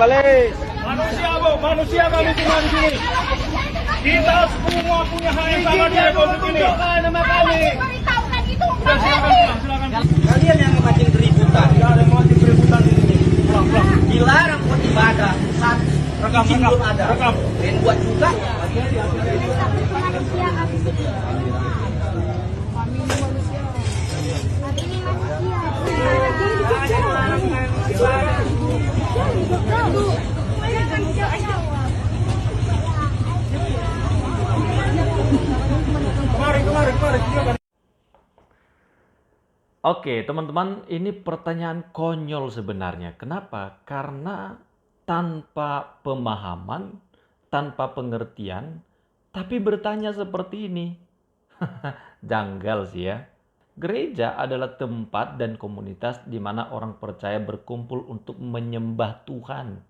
balik. Manusia, Bu, manusia kami tinggal di sini. Kita semua punya hak yang sama di Republik ini. Nama kami. Beritahukan itu. Sudah, silakan. Kalian yang memancing keributan. Tidak ada yang memancing keributan di sini. Pulang. Dilarang buat ibadah. Satu. Rekam. Izin belum ada. Rekam. Dan buat juga. Kemari, silakan. Oke, teman-teman, ini pertanyaan konyol sebenarnya. Kenapa? Karena tanpa pemahaman, tanpa pengertian, tapi bertanya seperti ini. Janggal sih ya. Gereja adalah tempat dan komunitas di mana orang percaya berkumpul untuk menyembah Tuhan.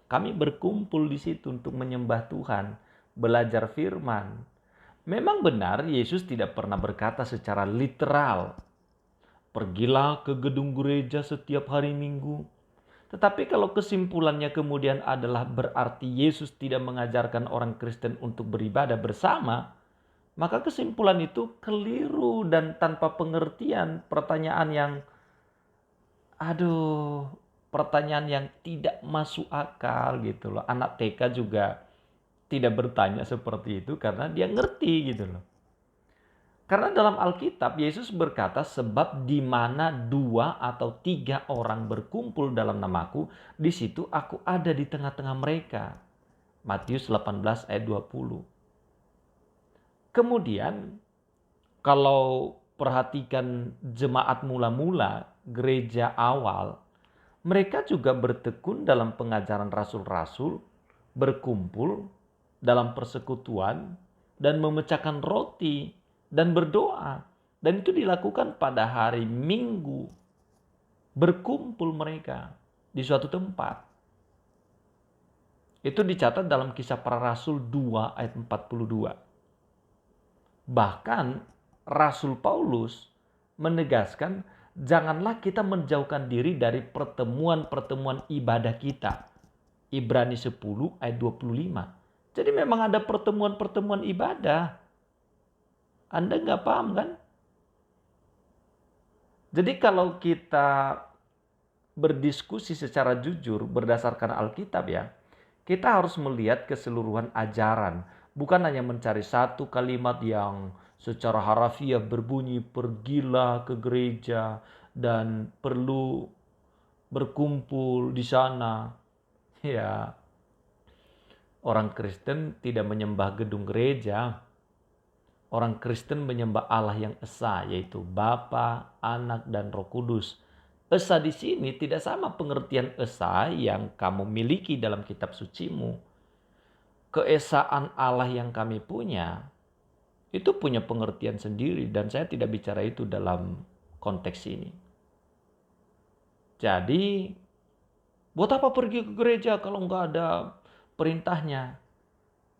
Kami berkumpul di situ untuk menyembah Tuhan, belajar firman. Memang benar Yesus tidak pernah berkata secara literal, pergilah ke gedung gereja setiap hari Minggu. Tetapi kalau kesimpulannya kemudian adalah berarti Yesus tidak mengajarkan orang Kristen untuk beribadah bersama, maka kesimpulan itu keliru dan tanpa pengertian. Pertanyaan yang tidak masuk akal gitu loh. Anak TK juga tidak bertanya seperti itu karena dia ngerti gitu loh. Karena dalam Alkitab Yesus berkata, sebab di mana 2 atau 3 orang berkumpul dalam namaku, di situ aku ada di tengah-tengah mereka. Matius 18 ayat 20. Kemudian kalau perhatikan jemaat mula-mula, gereja awal, mereka juga bertekun dalam pengajaran rasul-rasul, berkumpul dalam persekutuan, dan memecahkan roti, dan berdoa. Dan itu dilakukan pada hari Minggu. Berkumpul mereka di suatu tempat. Itu dicatat dalam Kisah Para Rasul 2 ayat 42. Bahkan Rasul Paulus menegaskan, janganlah kita menjauhkan diri dari pertemuan-pertemuan ibadah kita. Ibrani 10 ayat 25. Jadi memang ada pertemuan-pertemuan ibadah. Anda nggak paham kan? Jadi kalau kita berdiskusi secara jujur berdasarkan Alkitab ya, kita harus melihat keseluruhan ajaran. Bukan hanya mencari satu kalimat yang secara harafiah berbunyi pergilah ke gereja dan perlu berkumpul di sana. Ya, orang Kristen tidak menyembah gedung gereja. Orang Kristen menyembah Allah yang esa, yaitu Bapa, Anak, dan Roh Kudus. Esa di sini tidak sama pengertian esa yang kamu miliki dalam kitab sucimu. Keesaan Allah yang kami punya, itu punya pengertian sendiri dan saya tidak bicara itu dalam konteks ini. Jadi, buat apa pergi ke gereja kalau nggak ada perintahnya?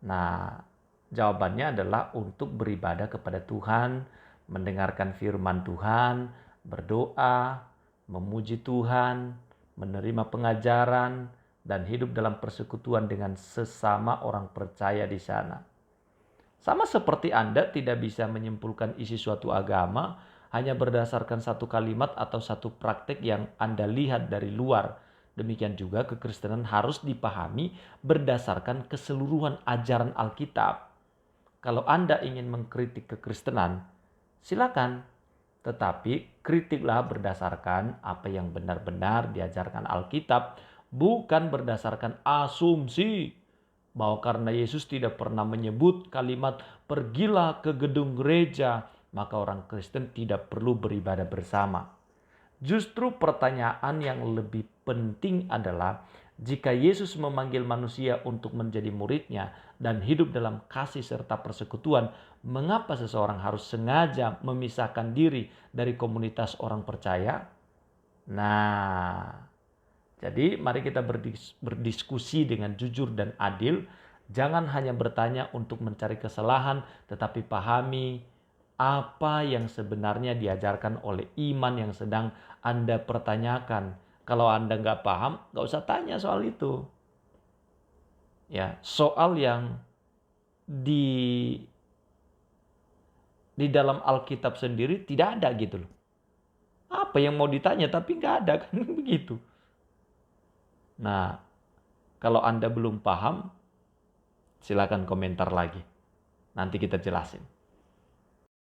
Nah, jawabannya adalah untuk beribadah kepada Tuhan, mendengarkan firman Tuhan, berdoa, memuji Tuhan, menerima pengajaran, dan hidup dalam persekutuan dengan sesama orang percaya di sana. Sama seperti Anda tidak bisa menyimpulkan isi suatu agama hanya berdasarkan satu kalimat atau satu praktek yang Anda lihat dari luar. Demikian juga kekristenan harus dipahami berdasarkan keseluruhan ajaran Alkitab. Kalau Anda ingin mengkritik kekristenan, silakan. Tetapi kritiklah berdasarkan apa yang benar-benar diajarkan Alkitab, bukan berdasarkan asumsi bahwa karena Yesus tidak pernah menyebut kalimat pergilah ke gedung gereja, maka orang Kristen tidak perlu beribadah bersama. Justru pertanyaan yang lebih penting adalah, jika Yesus memanggil manusia untuk menjadi muridnya dan hidup dalam kasih serta persekutuan, mengapa seseorang harus sengaja memisahkan diri dari komunitas orang percaya? Nah, jadi mari kita berdiskusi dengan jujur dan adil. Jangan hanya bertanya untuk mencari kesalahan, tetapi pahami apa yang sebenarnya diajarkan oleh iman yang sedang Anda pertanyakan. Kalau Anda nggak paham, nggak usah tanya soal itu. Ya, soal yang di dalam Alkitab sendiri tidak ada gitu loh. Apa yang mau ditanya tapi nggak ada kan begitu. Nah, kalau Anda belum paham, silakan komentar lagi. Nanti kita jelasin.